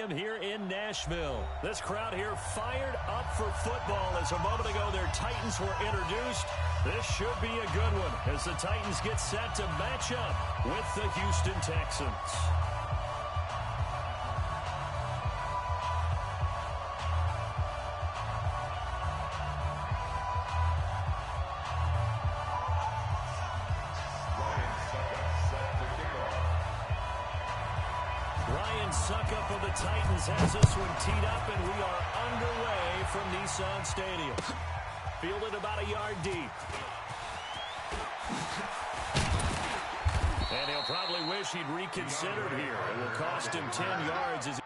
Stadium here in Nashville. This crowd here fired up for football as a moment ago their Titans were introduced. This should be a good one as the Titans get set to match up with the Houston Texans. Suckup of the Titans has this one teed up, and we are underway from Nissan Stadium. Fielded about a yard deep. And he'll probably wish he'd reconsidered here. It will cost him 10 yards as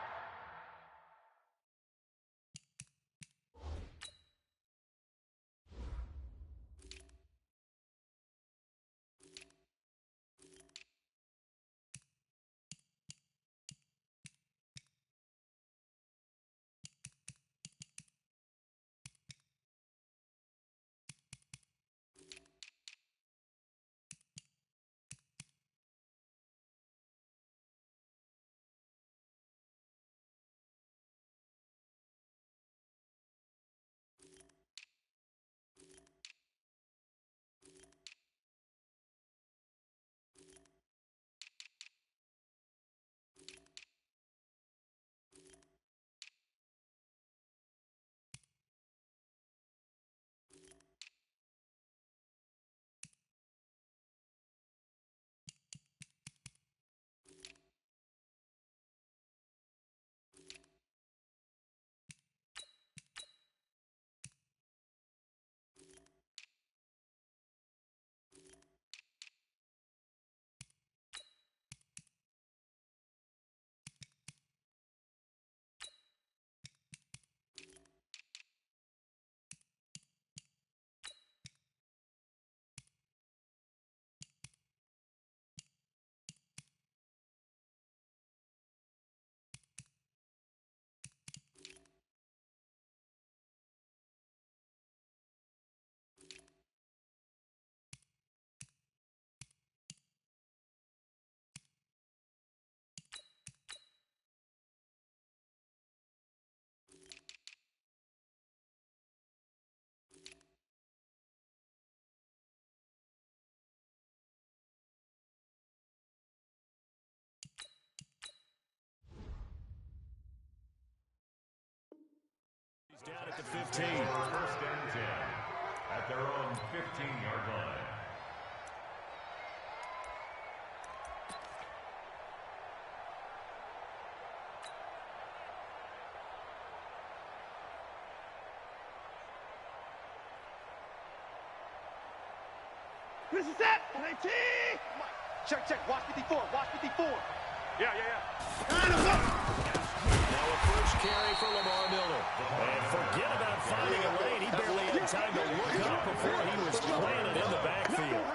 down at the 15. First and 10 at their own 15-yard line. This is it! 19! Check. Watch 54. Watch 54. Yeah. Now a first carry for Lamar Miller. And forget about finding a lane. He barely had time to look up before he was planted in the backfield.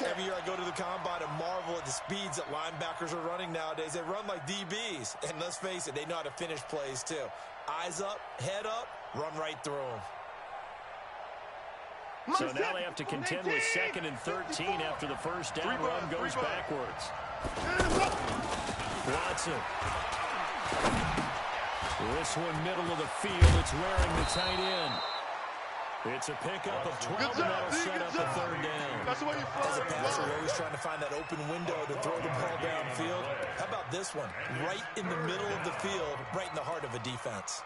Every year I go to the combine and marvel at the speeds that linebackers are running nowadays. They run like DBs. And let's face it, they know how to finish plays too. Eyes up, head up, run right through them. So now they have to contend with 2nd and 13 after the first down run goes backwards. Watson. This one middle of the field. It's wearing the tight end. It's a pickup of 12, and that'll set up a third down. That's the way you As a passer, you're always trying to find that open window to throw the ball downfield. How about this one? Right in the middle of the field, right in the heart of a defense.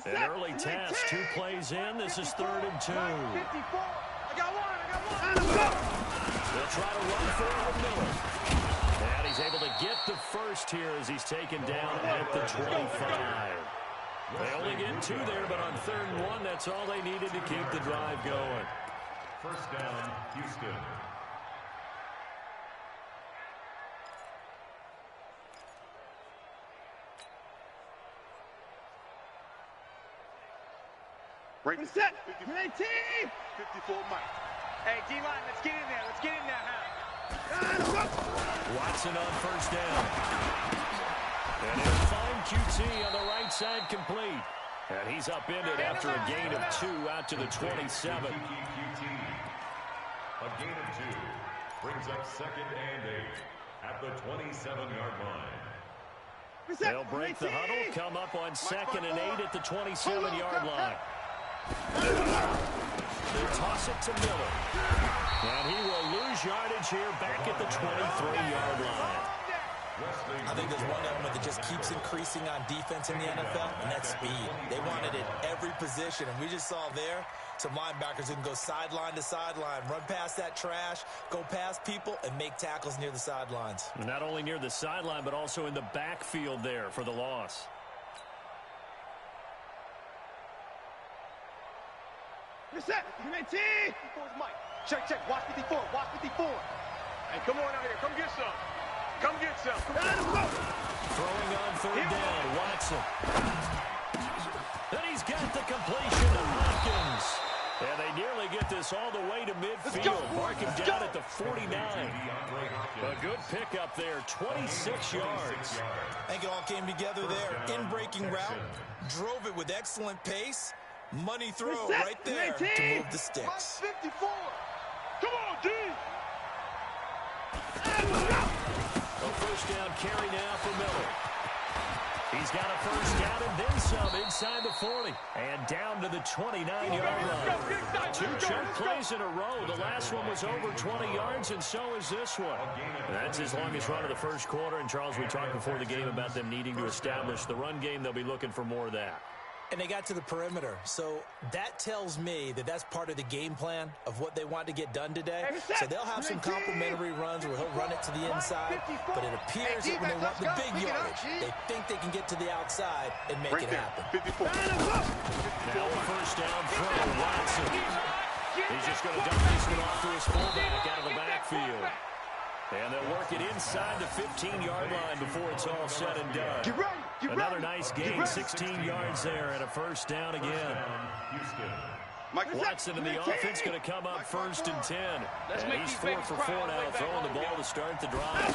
An early test, 2 plays in. This is 3rd and 2. 54. I got one. They'll try to run for it with Miller. And he's able to get the first here as he's taken down at the 25. They only get 2 there, but on 3rd and 1, that's all they needed to keep the drive going. First down, Houston. Break the set. 19. 54 Mike. Hey, D-line, let's get in there. Let's get in there, huh? Watson on first down. And he'll find QT on the right side complete. And he's upended after a gain of 2 out to the 27. QT. A gain of 2. Brings up 2nd and 8 at the 27-yard line. They'll break the huddle, come up on 2nd and 8 at the 27-yard line. They'll toss it to Miller. And he will lose yardage here back at the 23-yard line. I think there's one element that just keeps increasing on defense in the NFL, and that's speed. They want it at every position, and we just saw there some linebackers who can go sideline to sideline, run past that trash, go past people, and make tackles near the sidelines. Not only near the sideline, but also in the backfield there for the loss. Reset. Mike. Check. Watch 54. Hey, come on out here. Come get some. Throwing on 3rd down, Watson. Then he's got the completion to Hopkins. And they nearly get this all the way to midfield. Marking down at the 49. A good pickup there, 26 yards. I think it all came together there. In-breaking route, drove it with excellent pace. Money throw right there to move the sticks. 54. Come on, D. A first down carry now for Miller. He's got a first down and then some inside the 40. And down to the 29-yard line. 2 chunk plays in a row. The last one was over 20 yards, and so is this one. That's his longest run of the first quarter. And, Charles, we talked before the game about them needing to establish the run game. They'll be looking for more of that. And they got to the perimeter. So that tells me that that's part of the game plan of what they want to get done today. So they'll have some complimentary runs where he'll run it to the inside. But it appears that when they want the big yardage, they think they can get to the outside and make it happen. Now a first down throw, Watson. He's just going to dump this one off to his fullback out of the backfield. And they'll work it inside the 15-yard line before it's all said and done. Another nice gain, 16 yards there, and a first down again. Watson and the offense going to come up 1st and 10. And he's 4 for 4 now, throwing the ball to start the drive.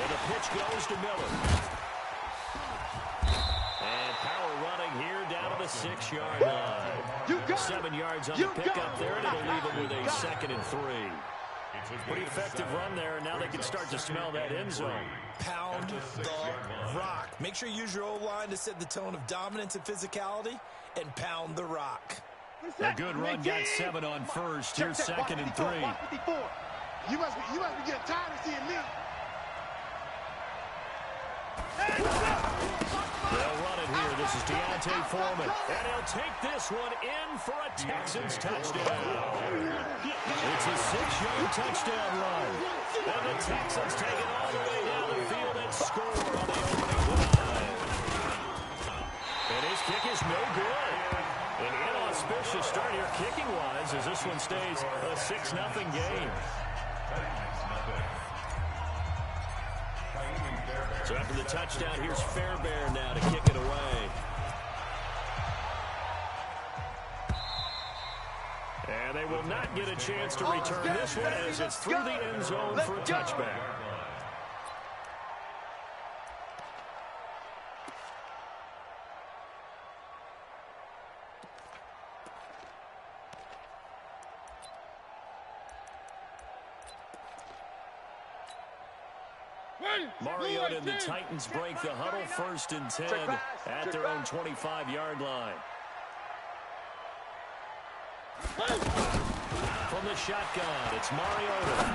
And the pitch goes to Miller. And power running here down to the 6-yard line. 7 yards on the pickup there, and it'll leave him with a 2nd and 3. Pretty effective run there, and now they can start to smell that end zone. Pound the rock. Make sure you use your O-line to set the tone of dominance and physicality, and pound the rock. A good run, got 7 on first. Here's 2nd and 3. You must be getting tired of seeing me. They'll run it here. This is Deontay Foreman. And he'll take this one in for a Texans touchdown. It's a 6-yard touchdown run. And the Texans take it all the way down the field and score on the opening drive. And his kick is no good. An inauspicious start here kicking-wise as this one stays a 6-0 game. So after the touchdown, here's Fairbairn now to kick it away. And they will not get a chance to return this one as it's through the end zone for a touchback. Mariota and the Titans break the huddle, 1st and 10 at their own 25-yard line. From the shotgun, it's Mariota.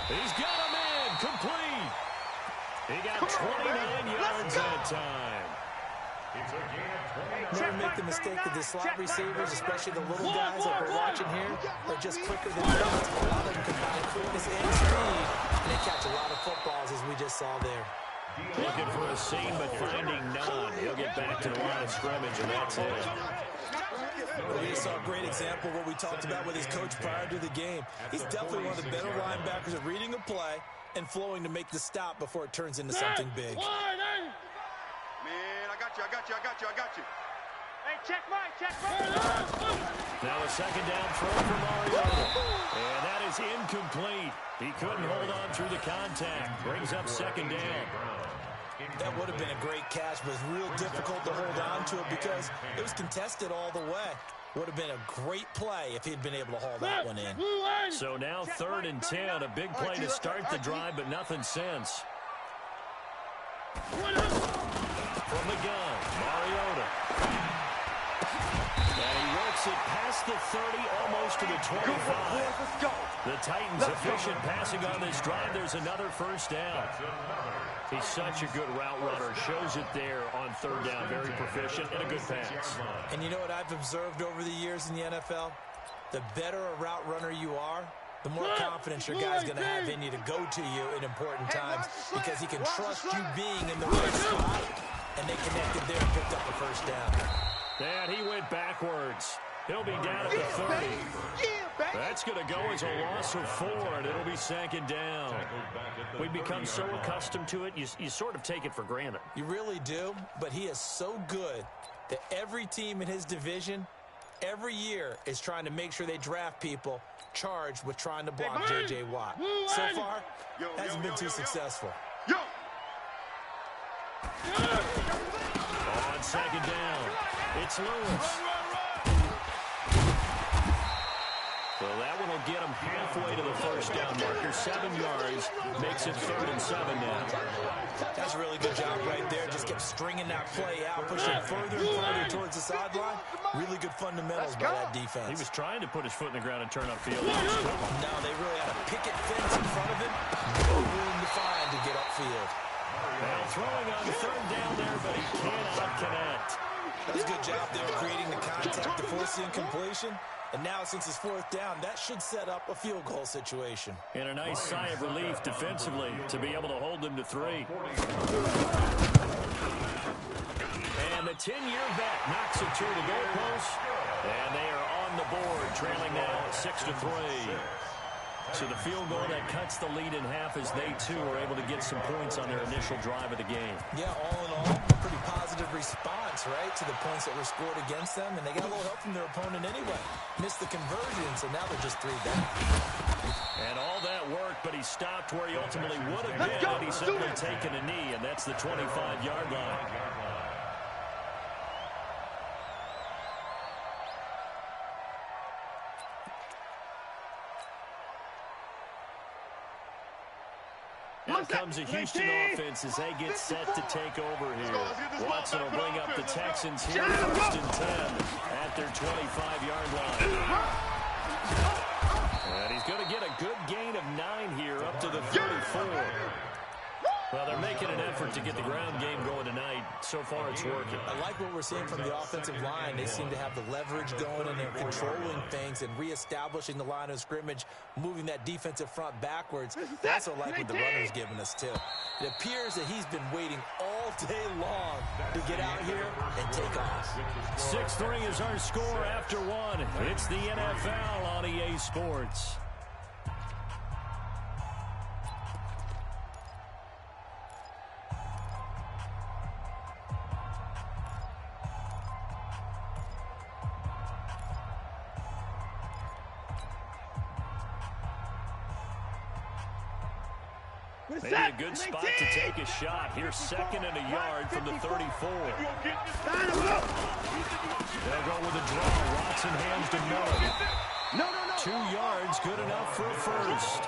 He's got him in, complete. He got 29 yards that time. Never make the mistake of the slot receivers, especially the little guys like we're watching here. They're just quicker than that. A lot of them combine quickness and speed, and they catch a lot of footballs, as we just saw there. Looking for a seam, but finding none. He'll get back to the line of scrimmage, and that's it. We just saw a great example of what we talked about with his coach prior to the game. He's definitely one of the better linebackers at reading a play and flowing to make the stop before it turns into something big. Man, I got you. Hey, check mine. Now a 2nd down throw for Mariota. And that is incomplete. He couldn't hold on through the contact. Brings up 2nd down. That would have been a great catch, but it's real difficult to hold on to it because it was contested all the way. Would have been a great play if he'd been able to haul that one in. So now 3rd and 10. A big play to start the drive, but nothing since. From the gun, Mariota. And he works it past the 30, almost to the 25. The Titans efficient passing on this drive. There's another first down. He's such a good route runner. Shows it there on 3rd down. Very proficient and a good pass. And you know what I've observed over the years in the NFL? The better a route runner you are, the more confidence your guy's going to have in you to go to you in important times because he can trust you being in the right spot, and they connected there and picked up the first down. And he went backwards. He'll be down at the 30. That's going to go as a loss of 4, and it'll be 2nd down. We've become so accustomed to it, you sort of take it for granted. You really do, but he is so good that every team in his division every year is trying to make sure they draft people charged with trying to block J.J. Watt. So far, hasn't been too successful. On 2nd down, it's Lewis. Well, that one will get him halfway to the first down marker. 7 yards makes it 3rd and 7 now. That's a really good job right there. Just kept stringing that play out, pushing further and further towards the sideline. Really good fundamentals by that defense. He was trying to put his foot in the ground and turn upfield. No, they really had a picket fence in front of him. No room to find to get upfield. Now throwing on 3rd down there, but he cannot connect. That's a good job there, creating the contact to force the incompletion. And now, since it's 4th down, that should set up a field goal situation. And a nice sigh of relief defensively to be able to hold them to 3. And the 10-year vet knocks it to the goalpost. And they are on the board, trailing now 6-3. So the field goal that cuts the lead in half as they, too, are able to get some points on their initial drive of the game. Yeah, all in all, pretty positive response, right, to the points that were scored against them. And they got a little help from their opponent anyway. Missed the conversion, so now they're just 3 down. And all that work, but he stopped where he ultimately would have been had he simply taken a knee, and that's the 25-yard line. Here comes a Houston offense as they get set to take over here. Watson will bring up the Texans here, 1st and 10 at their 25-yard line. And he's going to get a good gain of 9 here up to the 34. Well, they're making an effort to get the ground game going tonight. So far, it's working. I like what we're seeing from the offensive line. They seem to have the leverage going, and they're controlling things and reestablishing the line of scrimmage, moving that defensive front backwards. I also like what the runner's giving us, too. It appears that he's been waiting all day long to get out here and take off. 6-3 is our score after 1. It's the NFL on EA Sports. Maybe a good spot to take a shot. Here's 2nd and a yard from the 34. They'll go with a draw. Watson hands to Miller. 2 yards, good enough for a first.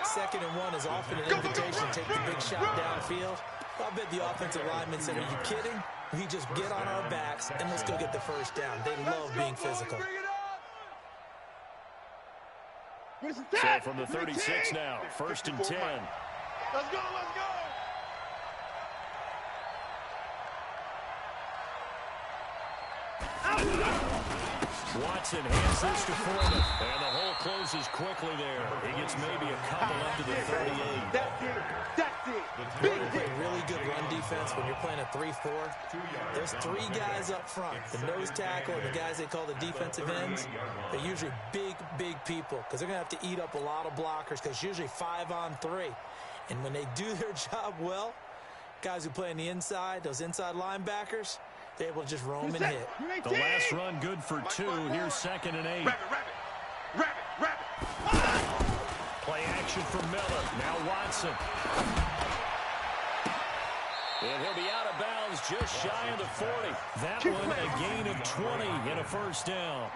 2nd and 1 is often an invitation to take the big shot downfield. I'll bet the offensive lineman said, are you kidding? We just get on our backs and let's go get the first down. They love being physical. So from the 36 now, 1st and 10. Let's go, let's go! Watson hands this to Foreman, and the hole closes quickly there. He gets maybe a couple up to the 38. That's it, that's it. They play really good run defense when you're playing a 3-4. There's 3 guys up front, the nose tackle and the guys they call the defensive ends. They're usually big, big people because they're going to have to eat up a lot of blockers because usually 5-on-3. And when they do their job well, guys who play on the inside, those inside linebackers, they're able to just roam and hit. The last run good for 2. Here's 2nd and 8. Rabbit. Play action from Miller. Now Watson. And he'll be out of bounds is just shy of the 40. That one a gain of 20 and a first down.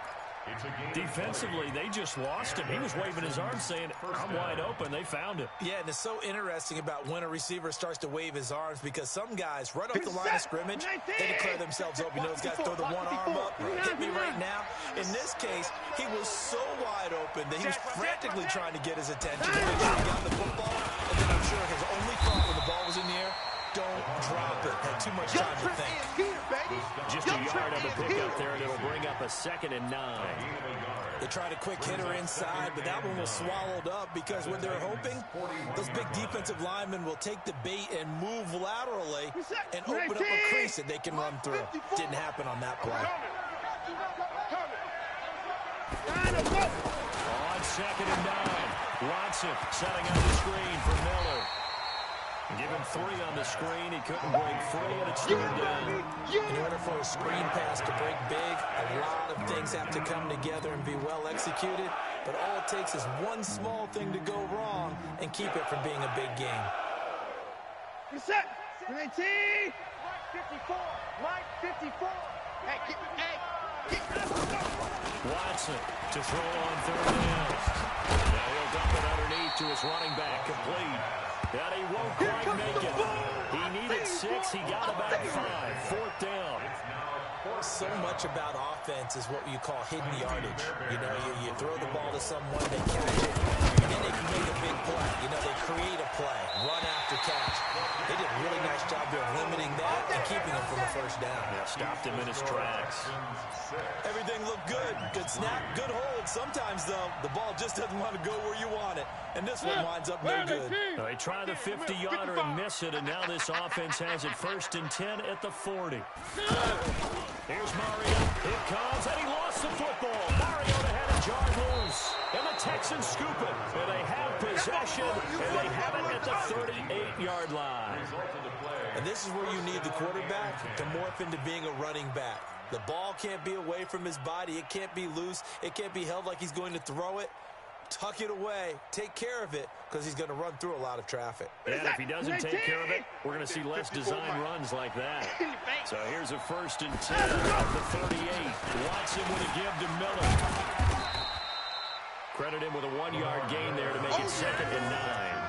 Defensively, they just lost him. He was waving his arms saying, I'm wide open. They found it. Yeah, and it's so interesting about when a receiver starts to wave his arms because some guys, right off the line of scrimmage, they declare themselves open. You know, those guys throw the one arm up, hit me right now. In this case, he was so wide open that he was frantically trying to get his attention to make sure he got the football. And then I'm sure his only thought when the ball was in the air, don't drop it. Had too much time to think. Just a yard on the pickup there, and it'll bring up a 2nd and 9. They tried a quick hitter inside, but that one was swallowed up because what they're hoping, those big defensive linemen will take the bait and move laterally and open up a crease that they can run through. Didn't happen on that play. On 2nd and 9, Watson setting up the screen for Miller. Give him 3 on the screen. He couldn't break free, and it's 3rd down. In order for a screen pass to break big, a lot of things have to come together and be well executed. But all it takes is one small thing to go wrong and keep it from being a big game. Reset. 19. Mike 54. Mike 54. Hey, Watson to throw on 3rd down. Now he'll dump it underneath to his running back, complete. And he won't quite make it. He needed 6. He got about 5. 4th down. So much about offense is what you call hidden yardage. You know, you throw the ball to someone, they catch it, and then they can make a big play. You know, they create a play, run after catch. They did a really nice job there of limiting that and keeping him from the first down. Yeah, stopped him in his tracks. Everything looked good. Good snap, good hold. Sometimes, though, the ball just doesn't want to go where you want it. And this one winds up no good. They try the 50-yarder and miss it, and now this offense has it 1st and 10 at the 40. Here's Mario. It comes, and he lost the football. Mariota had it jarred loose. And the Texans scoop it. And they have possession, and they have it at the 38-yard line. And this is where you need the quarterback to morph into being a running back. The ball can't be away from his body. It can't be loose. It can't be held like he's going to throw it. Tuck it away. Take care of it because he's going to run through a lot of traffic. And if he doesn't take care of it, we're going to see less design runs like that. So here's a 1st and 10 at the 38. Watson with a give to Miller. Credit him with a 1-yard gain there to make it 2nd and 9.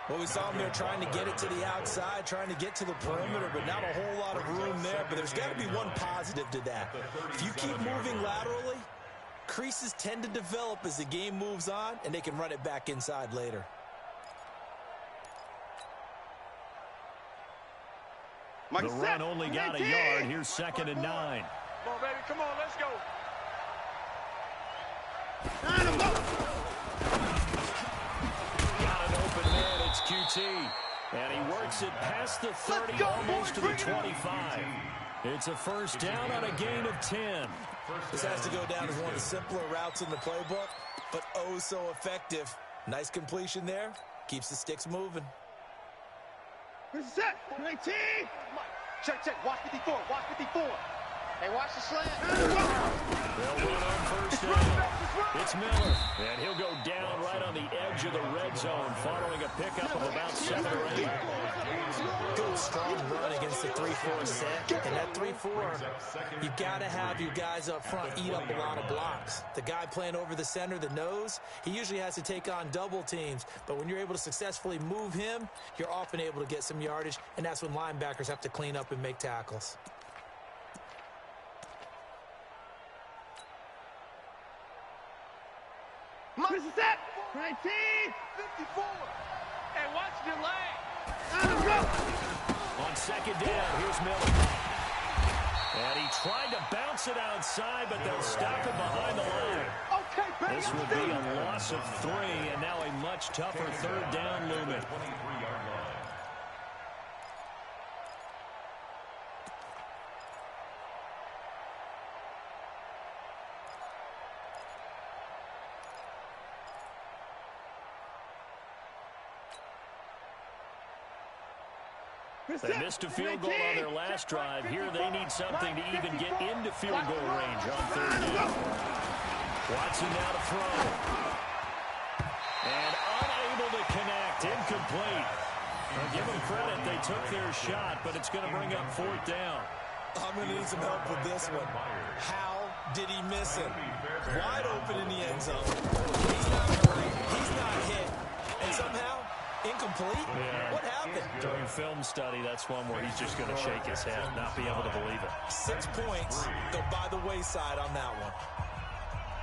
Well, we saw him there trying to get it to the outside, trying to get to the perimeter, but not a whole lot of room there. But there's got to be one positive to that. If you keep moving laterally, creases tend to develop as the game moves on, and they can run it back inside later. The run only got a yard. Here's 2nd and 9. Come on, baby. Come on, let's go. Got an open man. It's QT. And he works it past the 30, almost to the 25. It's a 1st down on a gain of 10. This has to go down as one of the simpler routes in the playbook, but oh so effective. Nice completion there. Keeps the sticks moving. Reset. 19. Check. Watch 54. Watch 54. Hey, watch the slant. They'll run on 1st down. It's Miller, and he'll go down right on the edge of the red zone following a pickup of about 7 or 8. Good, strong run against the 3-4 set. And that 3-4, you got to have your guys up front eat up a lot of blocks. The guy playing over the center, the nose, he usually has to take on double teams. But when you're able to successfully move him, you're often able to get some yardage, and that's when linebackers have to clean up and make tackles. Reset. 19. 54. Hey, watch the leg. On 2nd down, here's Miller. And he tried to bounce it outside, but they'll stop him behind the line. Okay, baby. This would be a loss of 3, and now a much tougher 3rd down looming. They missed a field goal on their last drive. Here they need something to even get into field goal range on 3rd down. Watson now to throw. And unable to connect. Incomplete. I'll give them credit. They took their shot, but it's going to bring up 4th down. I'm going to need some help with this one. How did he miss it? Wide open in the end zone. He's not hurt. He's not hit. And somehow, incomplete? Yeah. What happened? During film study, that's one where he's just going to shake his head, not be able to believe it. 6 points go by the wayside on that one.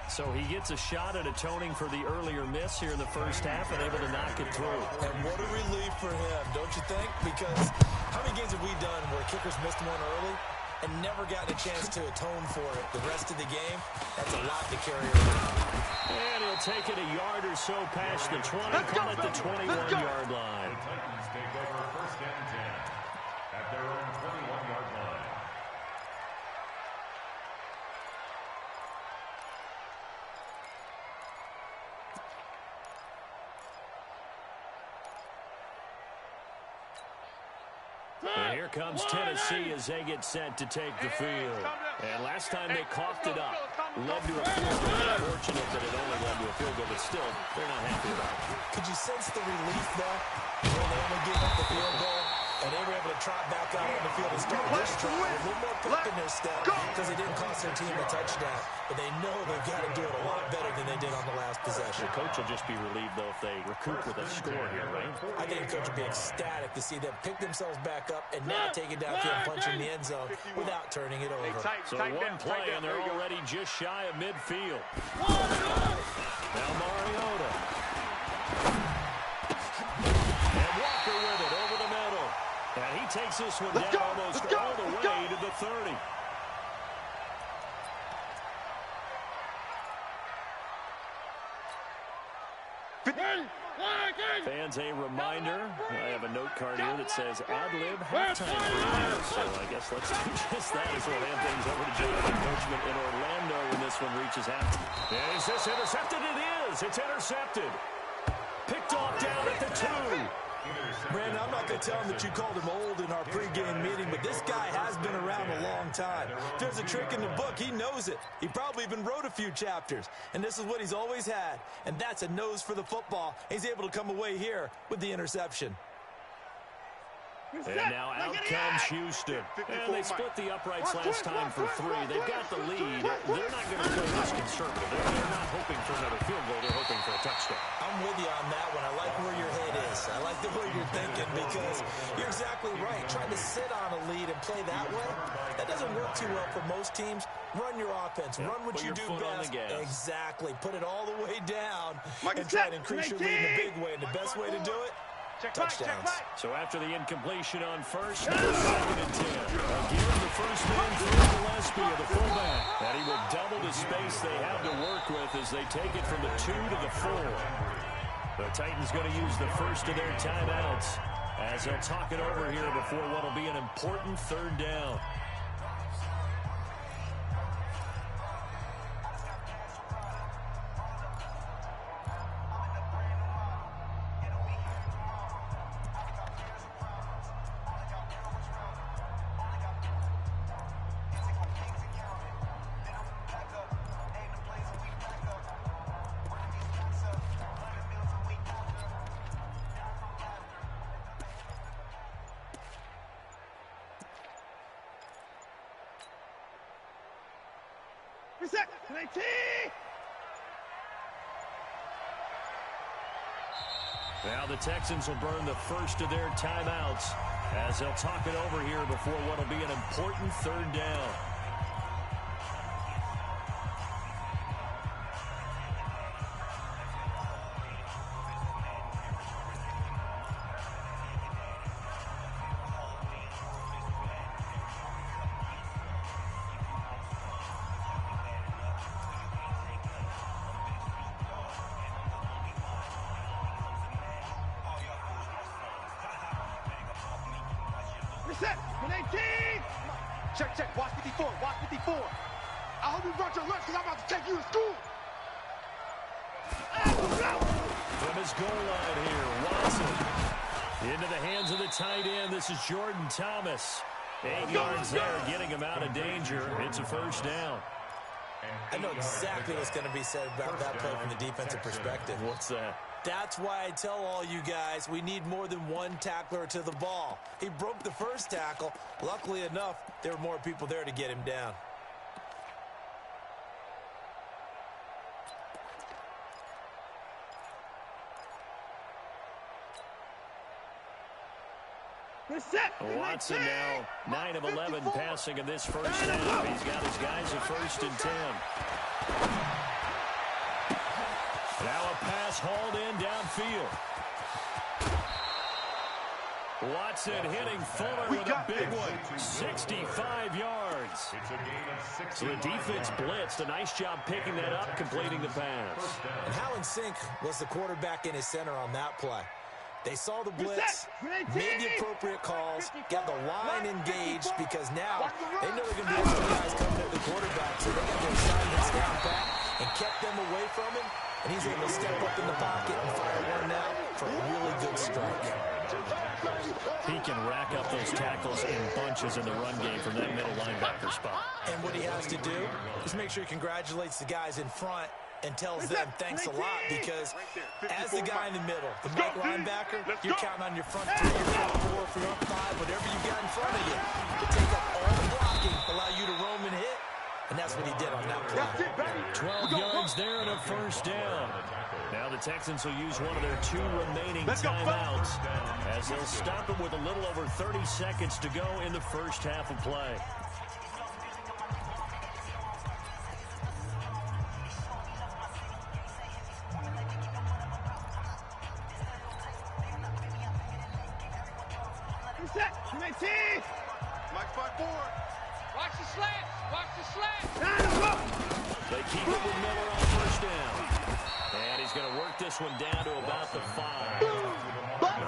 So he gets a shot at atoning for the earlier miss here in the first half and able to knock it through. And what a relief for him, don't you think? Because how many games have we done where kickers missed one early and never gotten a chance to atone for it the rest of the game? That's a lot to carry around. And he'll take it a yard or so past the 20, call it the 21-yard line. The Titans take over 1st and 10 at their own 21-yard line. And here comes Tennessee as they get set to take the field. And last time they coughed it up, led to a field goal. Unfortunate that it only led to a field goal, but still, they're not happy about it. Could you sense the relief there when they only gave up the field goal and they were able to trot back out on the field and start this drive with a little more pep in their step because they didn't cost their team a touchdown. But they know they've got to do it a lot better than they did on the last possession. The coach will just be relieved, though, if they recoup with a score here, right? I think the coach will be ecstatic to see them pick themselves back up and not take it downfield and punch in the end zone without turning it over. So one play, and they're already just shy of midfield. Now Mariota. And Walker with it over the middle. And he takes this one down almost all the way to the 30. Fans, a reminder, I have a note card here that says ad-lib halftime radio. So I guess let's do just that as we'll hand things over to Jonathan Coachman in Orlando when this one reaches halftime. Is this intercepted? It is. It's intercepted. Picked off down at the 2. Brandon, I'm not going to tell him that you called him old in our pregame meeting, but this guy has been around a long time. If there's a trick in the book, he knows it. He probably even wrote a few chapters, and this is what he's always had, and that's a nose for the football. He's able to come away here with the interception. And now out comes Houston. And they split the uprights last time for 3. They've got the lead. They're not going to play this conservative. They're not hoping for another field goal. They're hoping for a touchdown. I'm with you on that one. I like where your head is. I like the way you're thinking because you're exactly right. Trying to sit on a lead and play that way, that doesn't work too well for most teams. Run your offense. Run what you do best. Exactly. Put it all the way down and try to increase your lead in a big way. And the best way to do it, touchdowns. So after the incompletion on first, 2nd and 10. Again, the first man through Gillespie of the fullback. And he will double the space they have to work with as they take it from the 2 to the 4. The Titans going to use the first of their timeouts as they'll talk it over here before what will be an important 3rd down. Now the Texans will burn the first of their timeouts as they'll talk it over here before what will be an important 3rd down. Check. Watch 54. Watch 54. I hope you brought your lunch because I'm about to take you to school. From his goal line here, Watson. Into the hands of the tight end. This is Jordan Thomas. 8 yards there, getting him out of danger. It's a first down. I know exactly what's going to be said about that play from the defensive perspective. What's that? That's why I tell all you guys we need more than one tackler to the ball. He broke the first tackle. Luckily enough, there were more people there to get him down. Watson now 9 of 11 passing in this first half. He's got his guys at 1st and 10. Now a pass hauled in downfield. Watson hitting Fuller with a big one. 65 yards. So the defense blitzed. A nice job picking that up, completing the pass. And how in sync was the quarterback in his center on that play? They saw the blitz, made the appropriate calls, got the line engaged because now they know they're going to be extra guys coming at the quarterback, so they got their assignments down back and kept them away from him, and he's able to step up in the pocket and fire one now for a really good strike. He can rack up those tackles in bunches in the run game from that middle linebacker spot. And what he has to do is make sure he congratulates the guys in front and tells them thanks a lot, because as the guy in the middle, the Mike linebacker, you're counting on your front 3, your front 4, front 5, whatever you got in front of you to take up all the blocking, allow you to roam and hit, and that's what he did on that play. 12 yards there and a first down. Now the Texans will use one of their 2 remaining timeouts as they'll stop it with a little over 30 seconds to go in the first half of play. Mike 5-4. Watch the slants. Watch the slants. They keep it with Miller on first down. And he's going to work this one down to about the 5.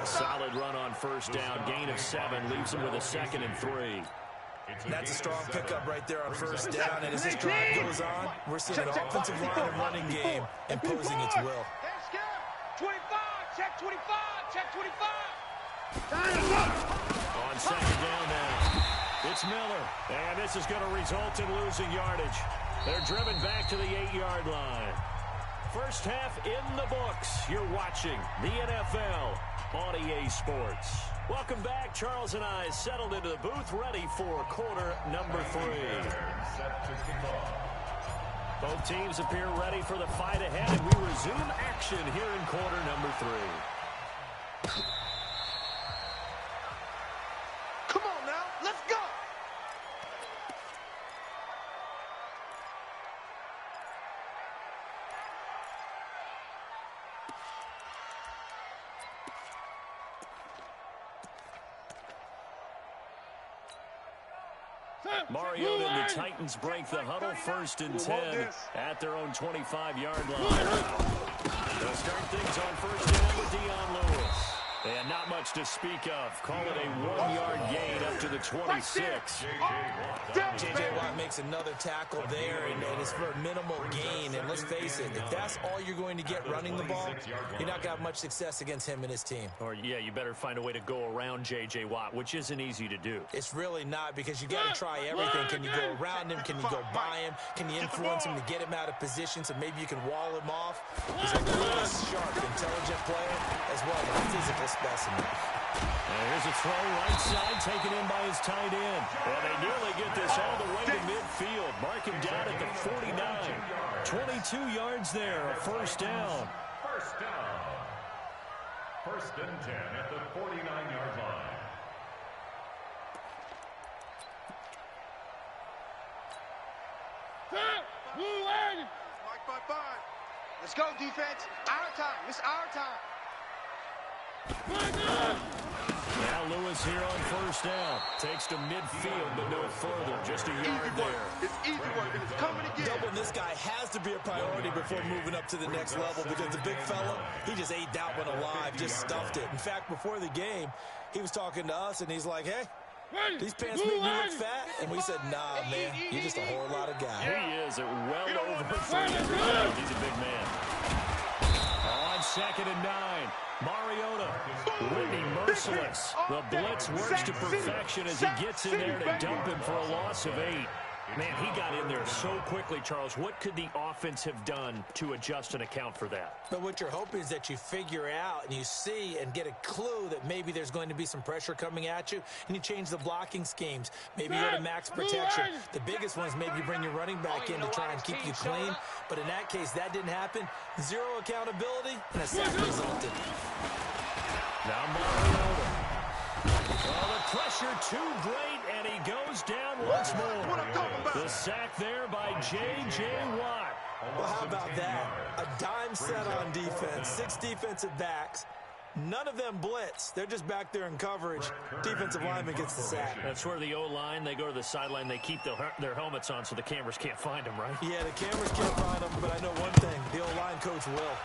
A solid run on first down. Gain of 7 leaves him with a 2nd and 3. That's a strong pickup right there on first down. And as this drive goes on, we're seeing an offensive line and running game imposing its will. 25. Check 25. Check 25. On second down now, it's Miller, and this is going to result in losing yardage. They're driven back to the 8-yard line. First half in the books. You're watching the NFL on EA Sports. Welcome back. Charles and I settled into the booth, ready for quarter number 3. Both teams appear ready for the fight ahead, and we resume action here in quarter number 3. Mariota and the Titans break the huddle, 1st and 10 at their own 25-yard line. They'll start things on first down with Dion Lewis. And not much to speak of. Call it a 1-yard gain up to the 26. J.J. Watt makes another tackle there, and it's for a minimal gain. And let's face it, if that's all you're going to get running the ball, you're not going to have much success against him and his team. Or, yeah, you better find a way to go around J.J. Watt, which isn't easy to do. It's really not, because you got to try everything. Can you go around him? Can you go by him? Can you influence him to get him out of position so maybe you can wall him off? He's a really sharp, intelligent player as well as a physical specimen. And here's a throw right side, taken in by his tight end. And they nearly get this all the way to midfield. Mark him down at the 49. 22 yards there, a first down. First down. 1st and 10 at the 49-yard line. Mike 5-5. Let's go, defense. Our time. It's our time. Now Lewis here on first down. Takes to midfield, but no further. Just a yard there. It's easy work, and it's coming again. Doubling this guy has to be a priority before moving up to the next level, because the big fella, he just ate that one alive, just stuffed it. In fact, before the game, he was talking to us, and he's like, hey, these pants make me look fat. And we said, nah, man, you're just a whole lot of guy. He is at well over 3 years old. He's a big man. On 2nd and 9. Mariota, Whitney merciless. The blitz works to perfection as he gets in there to dump him for a loss of 8. Man, he got in there so quickly, Charles. What could the offense have done to adjust and account for that? But what you're hoping is that you figure out and you see and get a clue that maybe there's going to be some pressure coming at you, and you change the blocking schemes. Maybe you go to max protection. The biggest one is maybe you bring your running back in to try and keep you clean. But in that case, that didn't happen. Zero accountability, and a sack resulted. Now Mariota. Well, the pressure too great, and he goes down once more. The sack there by J.J. Watt. Well, how about that? A dime set on defense, 6 defensive backs. None of them blitz. They're just back there in coverage. Defensive lineman gets the sack. That's where the O-line, they go to the sideline, they keep their helmets on so the cameras can't find them, right? Yeah, the cameras can't find them, but I know one thing. The O-line coach will.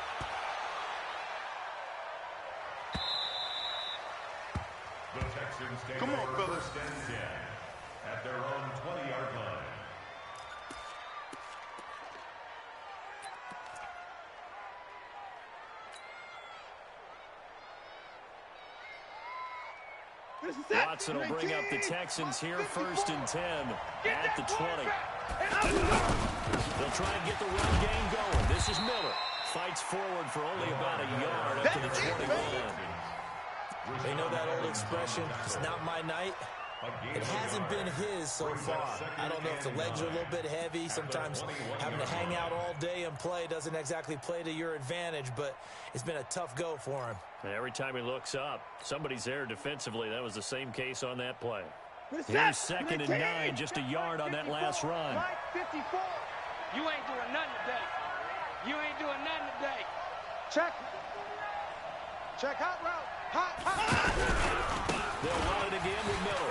The Texans take Come on, over fellas. first and 10 at their own 20-yard line. Watson will bring up the Texans here, first and 10 at the 20. They'll try and get the run game going. This is Miller. Fights forward for only about a yard up to the 21. They know that old expression, it's not my night. It hasn't been his so far. I don't know if the legs are a little bit heavy. Sometimes having to hang out all day and play doesn't exactly play to your advantage, but it's been a tough go for him. Every time he looks up, somebody's there defensively. That was the same case on that play. Here's second and 9, just a yard on that last run. 54. You ain't doing nothing today. You ain't doing nothing today. Check. Check hot route. Hot. They'll run it again with Miller.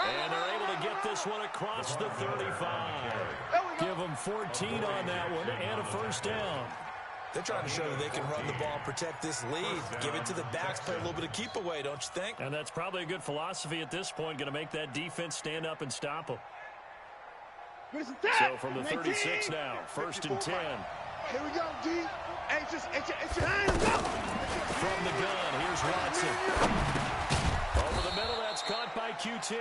And they're able to get this one across the 35. Give them 14 on that one and a first down. They're trying to show that they can run the ball, protect this lead, give it to the backs, play a little bit of keep away, don't you think? And that's probably a good philosophy at this point, going to make that defense stand up and stop them. So from the 36 now, first and 10. Here we go, D. It's your hands up. From the gun, here's Watson. Over the middle, that's caught by QT.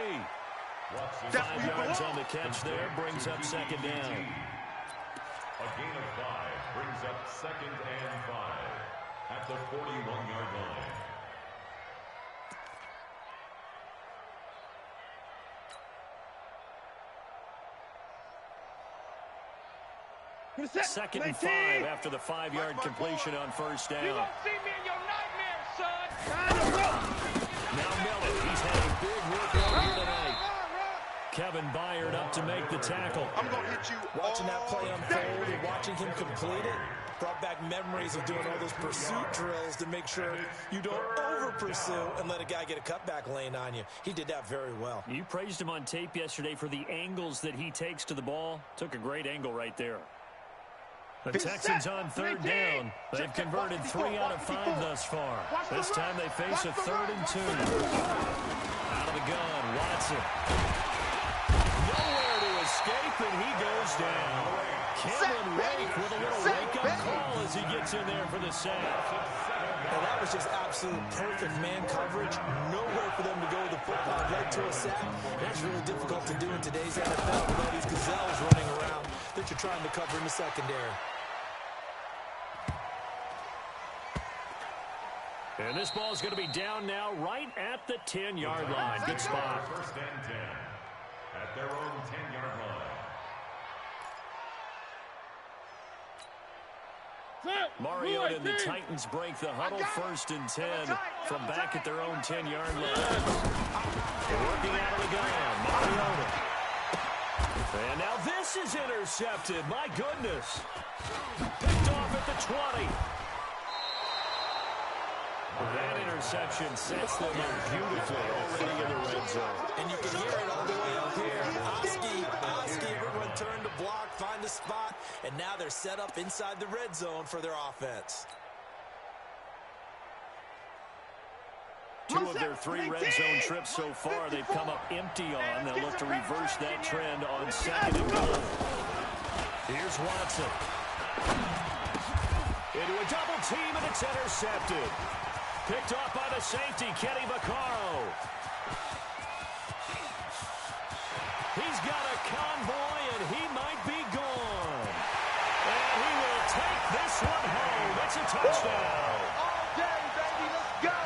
5 yards on the catch there, brings up second down. A gain of 5 brings up second and 5 at the 41-yard line. Second and 5 after the 5-yard completion on first down. You won't see me in your nightmares, son. Now Miller, he's had a big workload here tonight. Kevin Byard up to make the tackle. I'm going to hit you. Watching that play unfold and watching him complete it brought back memories of doing all those pursuit drills to make sure you don't over-pursue and let a guy get a cutback lane on you. He did that very well. You praised him on tape yesterday for the angles that he takes to the ball. Took a great angle right there. The Texans on third down. They've converted 3 out of 5 thus far. This time they face a 3rd and 2. Out of the gun, Watson. Nowhere to escape, and he goes down. Cameron Wake with a little wake-up call as he gets in there for the sack. Now that was just absolute perfect man coverage. Nowhere for them to go with the football. Led to a sack. That's really difficult to do in today's NFL with all these gazelles running around that you're trying to cover in the secondary. And this ball is going to be down now right at the 10-yard line. Good spot. First and 10 at their own 10-yard line. Mariota and the Titans break the huddle, first and 10 from back at their own 10-yard line. Working out of the gun, Mariota. And now this is intercepted. My goodness. Picked off at the 20. That interception sets them up beautifully already in the red zone. And you can hear it all the way up here. Oski, everyone turned to block, find a spot, and now they're set up inside the red zone for their offense. 2 of their 3 red zone trips so far they've come up empty on. They'll look to reverse that trend on second and goal. Here's Watson. Into a double team, and it's intercepted. Picked off by the safety, Kenny Vaccaro. this one home. It's a touchdown. All day, baby. Let's go.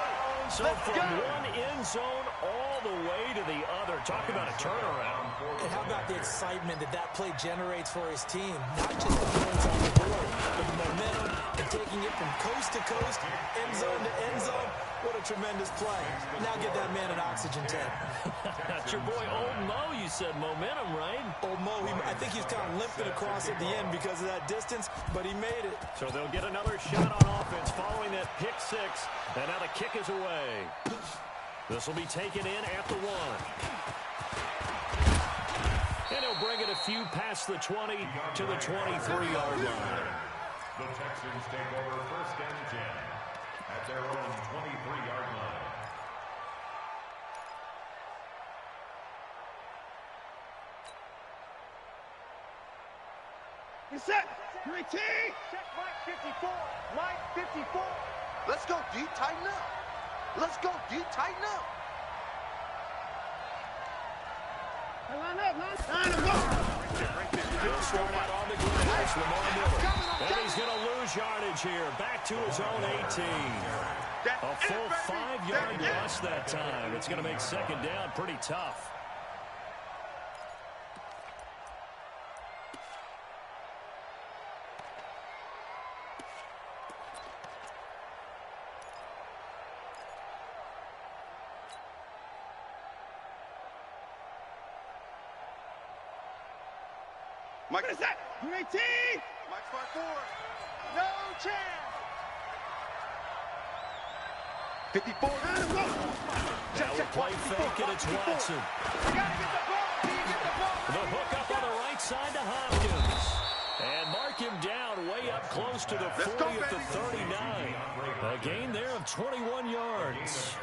So from one end zone all the way to the other. Talk about a turnaround. And how about the excitement that that play generates for his team? Not just the points on the board, but the momentum and taking it from coast to coast, end zone to end zone. What a tremendous play. Now get that man an oxygen tank. That's your boy Old Mo, you said. Momentum, right? Old Mo, I think he's kind of limping across at the end because of that distance, but he made it. So they'll get another shot on offense following that pick six. And now the kick is away. This will be taken in at the 1. And he'll bring it a few past the 20 to the 23-yard line. The Texans take over 1st and 10 at their own 23-yard line. Get set. Great team. Check Mike 54. Mike 54. Let's go deep, tighten up. Let's go deep, tighten up. Line up, line up. He'll start out on the ground. It's Lamar Miller. And he's going to lose yardage here. Back to his own 18. A full 5-yard loss that time. It's going to make second down pretty tough. Mike, what is that? Great team. Mike's 5-4. No chance. 54. Now we'll play fake, and it's Watson. You gotta get the ball. You get the ball. The hook up on the right side to Hopkins. And mark him down way up close to the 40 at the 39. A gain there of 21 yards.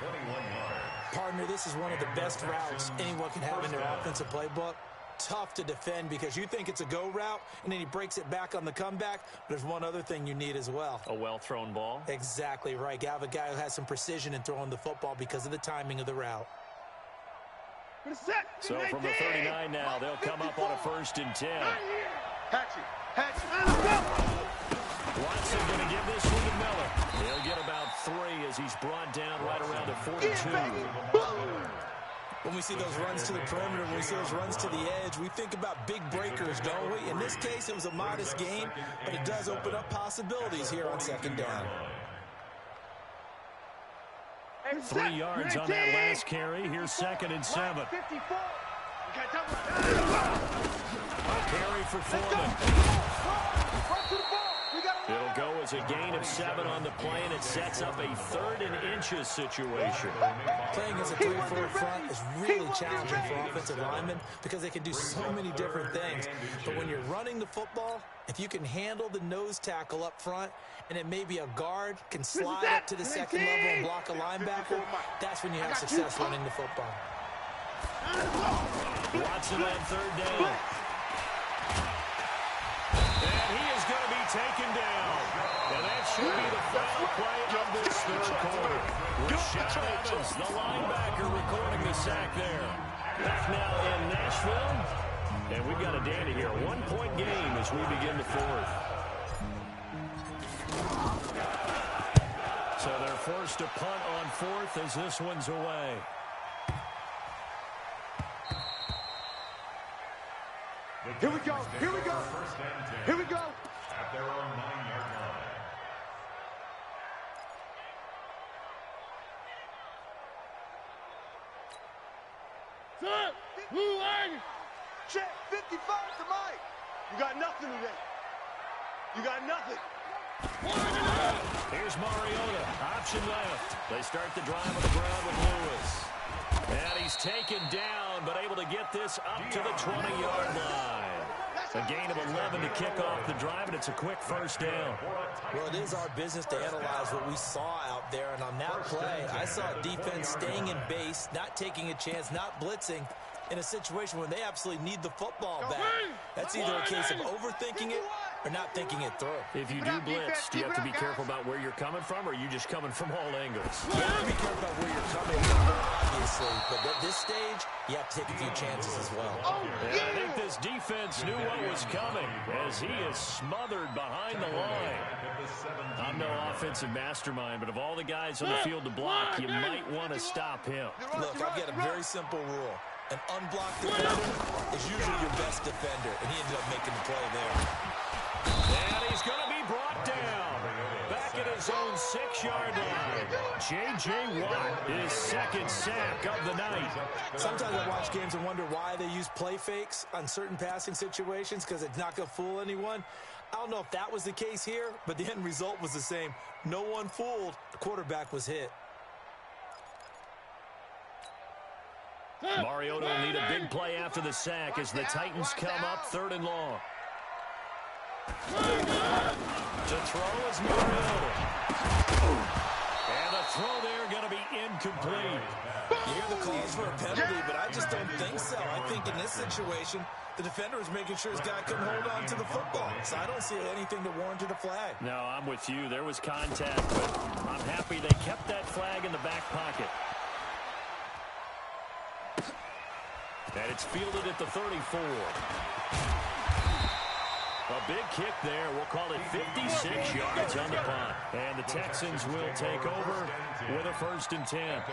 Partner, this is one of the best routes anyone can have in their offensive playbook. Tough to defend because you think it's a go route, and then he breaks it back on the comeback. There's one other thing you need as well. A well-thrown ball. Exactly right. You have a guy who has some precision in throwing the football because of the timing of the route. So from the 39 now, they'll come up on a 1st and 10. Watson going to give this one to Miller. He'll get about 3 as he's brought down right around the 42. When we see those runs to the perimeter, when we see those runs to the edge, we think about big breakers, don't we? In this case, it was a modest gain, but it does open up possibilities here on 2nd down. 3 yards on that last carry. Here's 2nd and 7. A carry for Foreman. It'll go as a gain of 7 on the play, and it sets up a 3rd and inches situation. Playing as a 3-4 front is really challenging for offensive linemen because they can do so many different things. But when you're running the football, if you can handle the nose tackle up front, and then maybe a guard can slide up to the 2nd level and block a linebacker, that's when you have success running the football. Watson on 3rd down. And he is going to be taken down. And that should be the final play of this 3rd quarter. Rashad Evans, the linebacker, recording the sack there. Back now in Nashville. And we've got a dandy here. 1-point game as we begin the 4th. So they're forced to punt on 4th as this one's away. Here we go. Here we go. Here we go. At their own 9-yard line. Set. Blue line. Check. 55 to Mike. You got nothing today. You got nothing. Here's Mariota. Option left. They start the drive on the ground with Lewis. And he's taken down, but able to get this up to the 20-yard line. A gain of 11 to kick off the drive, and it's a quick 1st down. Well, it is our business to analyze what we saw out there, and on that play, I saw defense staying in base, not taking a chance, not blitzing, in a situation where they absolutely need the football back. That's either a case of overthinking it or not thinking it through. If you do blitz, do you have to be careful about where you're coming from, or are you just coming from all angles? You have to be careful about where you're coming from, obviously. But at this stage, you have to take a few chances as well. Yeah, I think this defense knew what was coming as he is smothered behind the line. I'm no offensive mastermind, but of all the guys on the field to block, you might want to stop him. Look, I've got a very simple rule. An unblocked defender is usually your best defender, and he ended up making the play there. And he's going to be brought down. Back at his own 6-yard line. J.J. Watt, his second sack of the night. Sometimes I watch games and wonder why they use play fakes on certain passing situations, because it's not going to fool anyone. I don't know if that was the case here, but the end result was the same. No one fooled. The quarterback was hit. Mariota will need a big play after the sack as the Titans come up 3rd and long. To throw is Mariota. And the throw there going to be incomplete. You hear the calls for a penalty, but I just don't think so. I think in this situation, the defender was making sure his guy couldn't hold on to the football. So I don't see anything to warrant a flag. No, I'm with you. There was contact, but I'm happy they kept that flag in the back pocket. And it's fielded at the 34. A big kick there. We'll call it 56 yards on the punt. And the Texans will take over with a 1st and 10.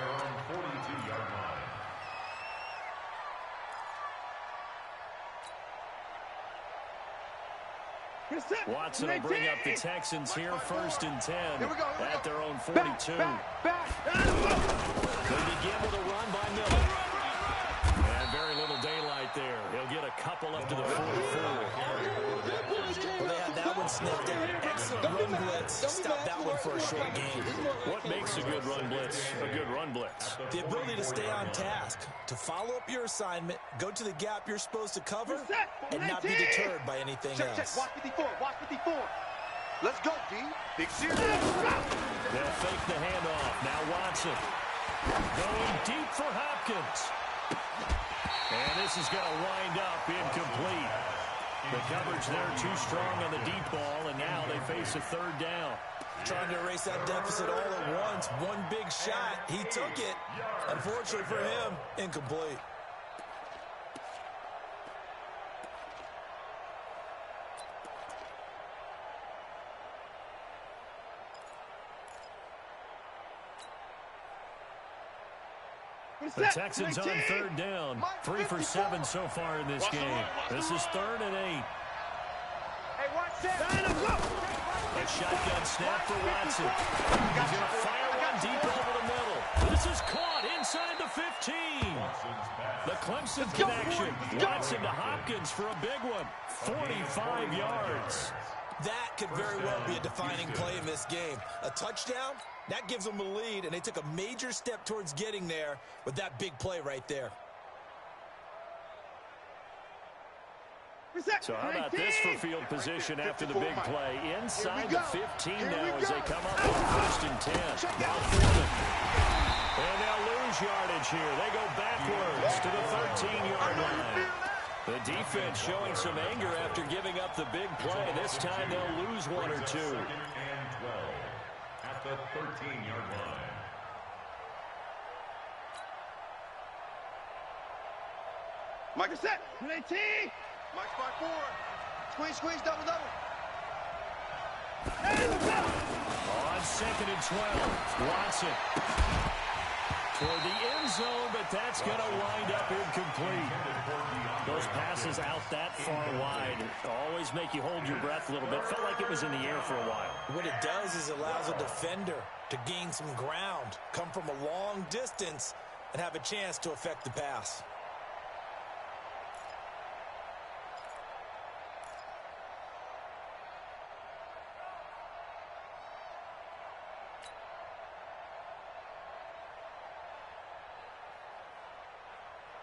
Watson will bring up the Texans here, 1st and 10 at their own 42. They begin with a run by Miller. And very little daylight there. He'll get a couple up to the 44. Well, they had that one sniffed out. Excellent run blitz. Stop that one for a short game. What makes a good run blitz a good run blitz? The ability to stay on task, to follow up your assignment, go to the gap you're supposed to cover, and not be deterred by anything else. Watch 54, watch 54. Let's go, D. Big series. They'll fake the handoff. Now Watson going deep for Hopkins. And this is going to wind up incomplete. The coverage there too strong on the deep ball, and now they face a 3rd down. Trying to erase that deficit all at once. One big shot. He took it. Unfortunately for him, incomplete. The Texans on 3rd down. 3 for 7 so far in this game. This is 3rd and 8. Hey, watch that. A shotgun snap for Watson. He's going to fire one deep over the middle. This is caught inside the 15. The Clemson connection. Watson to Hopkins for a big one. 45 yards. That could very well be a defining play in this game. A touchdown, that gives them a lead, and they took a major step towards getting there with that big play right there. So how about this for field position after the big play? Inside the 15 now as they come up with 1st and 10. Now Freeman. And they'll lose yardage here. They go backwards to the 13-yard line. The defense showing some anger after giving up the big play. This time they'll lose 1 or 2. 2nd and 12 at the 13-yard line. Mike is set. 18. Mike's by 4. Squeeze, squeeze, double, double. On 2nd and 12, Watson toward the end zone, but that's going to wind up incomplete. Those passes out that far wide always make you hold your breath a little bit. Felt like it was in the air for a while. What it does is allows a defender to gain some ground, come from a long distance, and have a chance to affect the pass.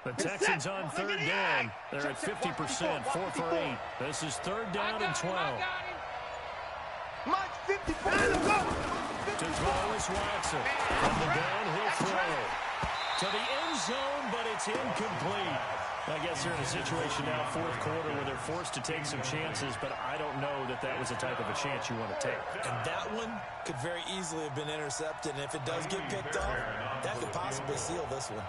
The Texans on 3rd down. They're at 50%, 4 for 8. This is 3rd down and 12. Mike's 54. To throw is Watson. From the gun, he'll throw. To the end zone, but it's incomplete. I guess they're in a situation now, 4th quarter, where they're forced to take some chances, but I don't know that that was the type of a chance you want to take. And that one could very easily have been intercepted, and if it does get picked off, that could possibly seal this one.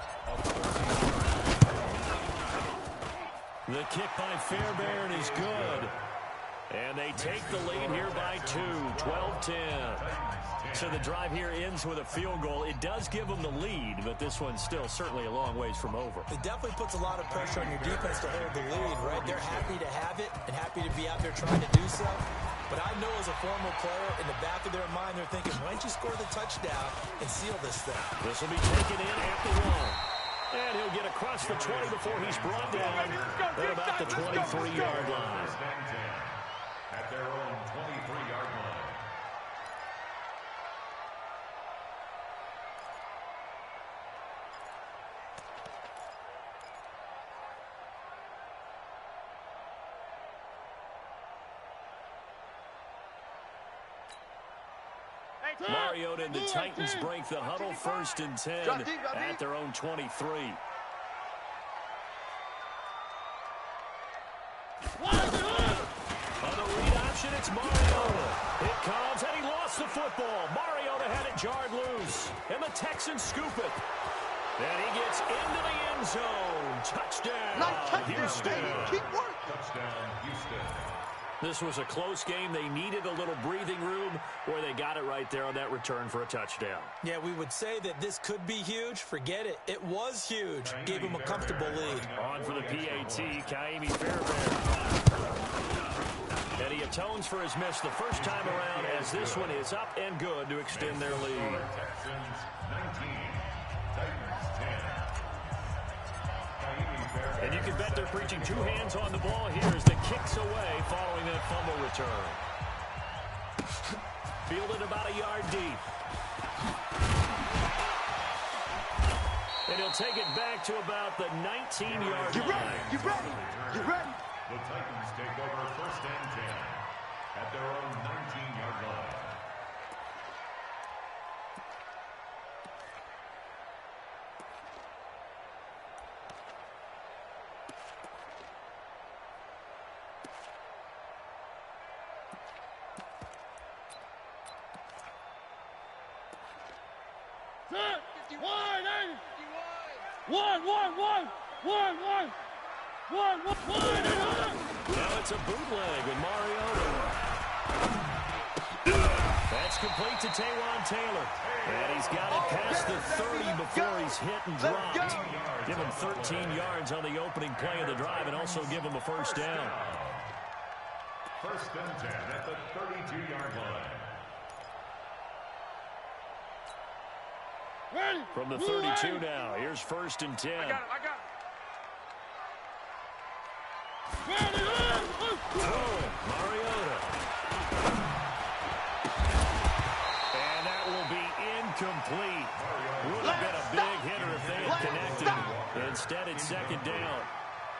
The kick by Fairbairn is good. And they take the lead here by 2, 12-10. So the drive here ends with a field goal. It does give them the lead, but this one's still certainly a long ways from over. It definitely puts a lot of pressure on your defense to hold the lead, right? They're happy to have it and happy to be out there trying to do so. But I know as a former player, in the back of their mind, they're thinking, why don't you score the touchdown and seal this thing? This will be taken in at the 1. And he'll get across the 20 before he's brought down at about the 23-yard line. At their own 23-yard line. Mariota and the Titans break the huddle, 1st and 10 at their own 23. On the read option, it's Mariota. It comes, and he lost the football. Mariota had it jarred loose, and the Texans scoop it. And he gets into the end zone. Touchdown, Houston. Touchdown, Houston. This was a close game. They needed a little breathing room, where they got it right there on that return for a touchdown. Yeah, we would say that this could be huge. Forget it. It was huge. Gave him a comfortable lead. On for the PAT, Kaimi Fairbairn. And he atones for his miss the first time around, as this one is up and good to extend their lead. Texans 19, Titans 10. And you can bet they're preaching 2 hands on the ball here as the kick's away following that fumble return. Fielded about a yard deep. And he'll take it back to about the 19-yard line. You ready? You ready? The Titans take over 1st and 10 at their own 19-yard line. Now it's a bootleg with Mariota. That's complete to Taywan Taylor. And he's got it past the 30 before he's hit and dropped. Give him 13 yards on the opening play of the drive and also give him a 1st down. 1st and 10 at the 32-yard line. From the 32 now, here's 1st and 10. I got him. Mariota. And that will be incomplete. Would have been a big hitter if they had connected. Instead, it's 2nd down.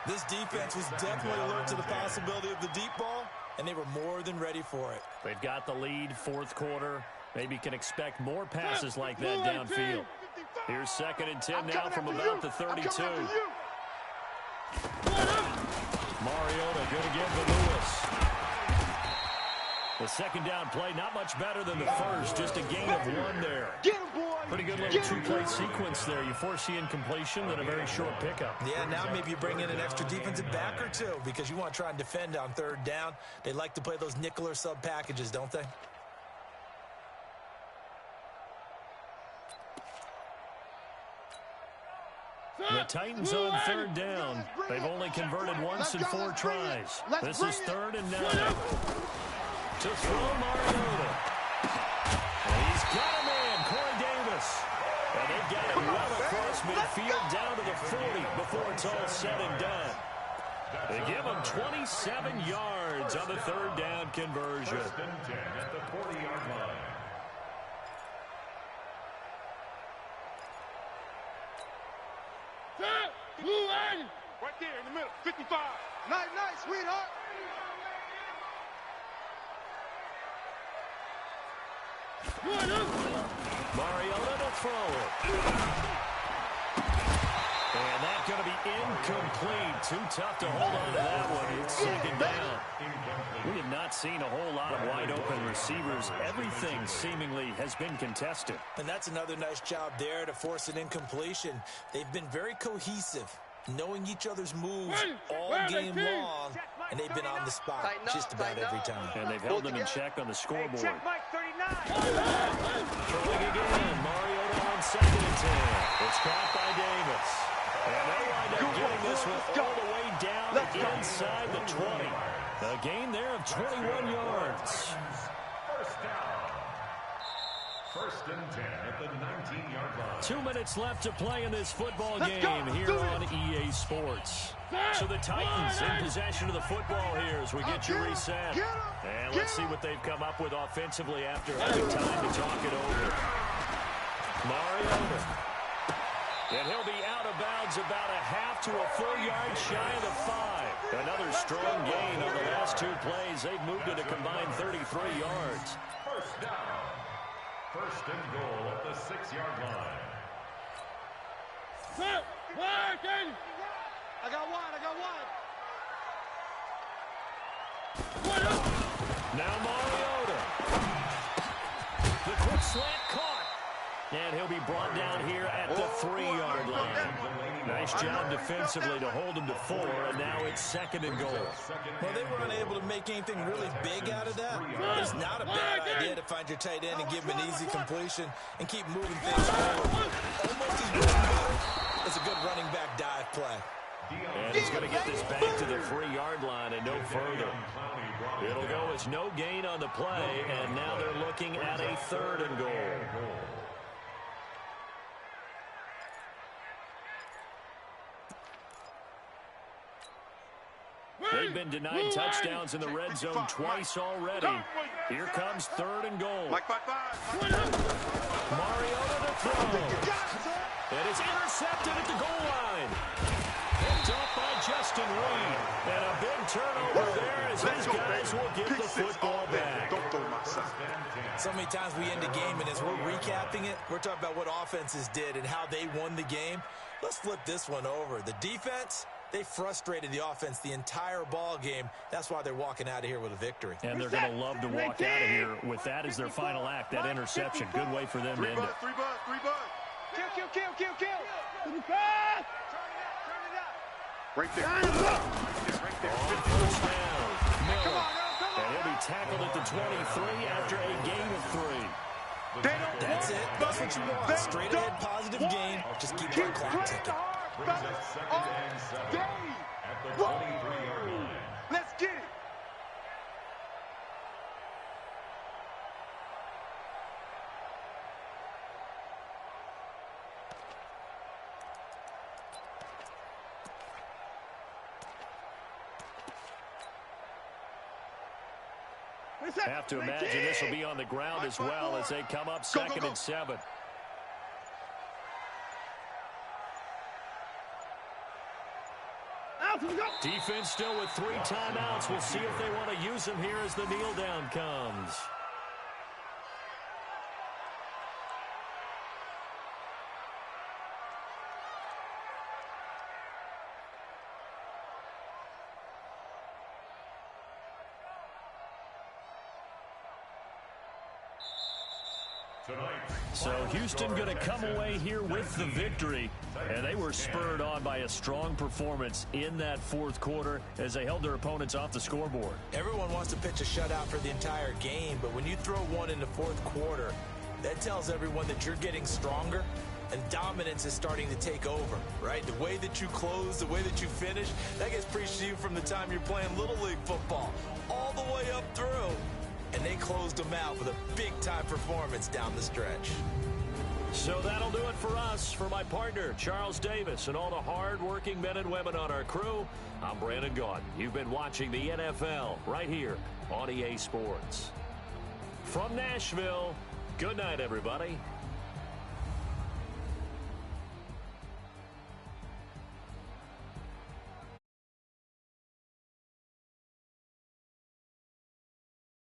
This defense was definitely alert to the possibility of the deep ball, and they were more than ready for it. They've got the lead, 4th quarter. Maybe can expect more passes like that downfield. Here's 2nd and 10 now from about the 32. Mariota going to give to Lewis. The 2nd down play, not much better than the first, just a gain of 1 there. Pretty good little 2-play sequence there. You force the incompletion, then a very short pickup. Yeah, now maybe you bring in an extra defensive back or 2 because you want to try and defend on 3rd down. They like to play those nickel or sub packages, don't they? The Titans on 3rd down. They've only converted once in 4 tries. This is 3rd and 9. To throw Mariota. And he's got a man, Corey Davis. And they've got him well across midfield down to the 40 before it's all said and done. They give him 27 yards on the 3rd down conversion. 1st and 10 at the 40-yard line. Right there in the middle, 55. Night, sweetheart. Mariota to throw it. And that's going to be incomplete. Too tough to hold on to that one. It's 2nd down. We have not seen a whole lot of wide-open receivers. Everything seemingly has been contested. And that's another nice job there to force an incompletion. They've been very cohesive, knowing each other's moves all game long, and they've been on the spot just about every time. And they've held them in check on the scoreboard. Hey, check Mike 39. Throwing again. Mariota on 2nd and 10. It's caught by Davis. And they wind up getting this one all the way down inside the 20. A gain there of 21 yards. First down. 1st and 10 at the 19-yard line. 2 minutes left to play in this football game here on EA Sports. So the Titans in possession of the football here as we get you reset. And let's see what they've come up with offensively after having time to talk it over. Mariota. And he'll be out of bounds about a half to a full yard shy of the 5. Another strong gain on the last 2 plays. They've moved it a combined 33 yards. First down. 1st and goal at the 6-yard line. I got one. Now Mariota. The quick slant caught. And he'll be brought down here at the 3-yard line. Nice job defensively to hold him to 4, and now it's 2nd and goal. Well, they were unable to make anything really big out of that. It's not a bad idea to find your tight end and give him an easy completion and keep moving things forward. Almost as good as a good running back dive play. And he's going to get this back to the 3-yard line and no further. It'll go as no gain on the play, and now they're looking at a 3rd and goal. They've been denied touchdowns in the red zone twice already. Here comes 3rd and goal. Mariota to throw. And it's intercepted at the goal line. Picked up by Justin Reed. And a big turnover there as his guys will get the football back. So many times we end a game, and as we're recapping it, we're talking about what offenses did and how they won the game. Let's flip this one over. The defense, they frustrated the offense the entire ball game. That's why they're walking out of here with a victory. And they're going to love to walk out of here with that as their final act, that interception. Good way for them to end it. Three buzz. Kill. Right there. On first down, Miller. And he'll be tackled at the 23 after a gain of 3. That's it. That's what you want. Straight ahead, positive gain. Just keep that clock ticking. Brings up 2nd and 7 at the 23-yard line. Let's get it. Have to imagine this will be on the ground as well as they come up 2nd and 7. Defense still with 3 timeouts. We'll see if they want to use them here as the kneel down comes. So Houston going to come away here with the victory, and they were spurred on by a strong performance in that 4th quarter as they held their opponents off the scoreboard. Everyone wants to pitch a shutout for the entire game, but when you throw one in the 4th quarter, that tells everyone that you're getting stronger and dominance is starting to take over, right? The way that you close, the way that you finish, that gets preached to you from the time you're playing Little League football all the way up through. And they closed them out with a big-time performance down the stretch. So that'll do it for us. For my partner, Charles Davis, and all the hard-working men and women on our crew, I'm Brandon Gaudin. You've been watching the NFL right here on EA Sports. From Nashville, good night, everybody.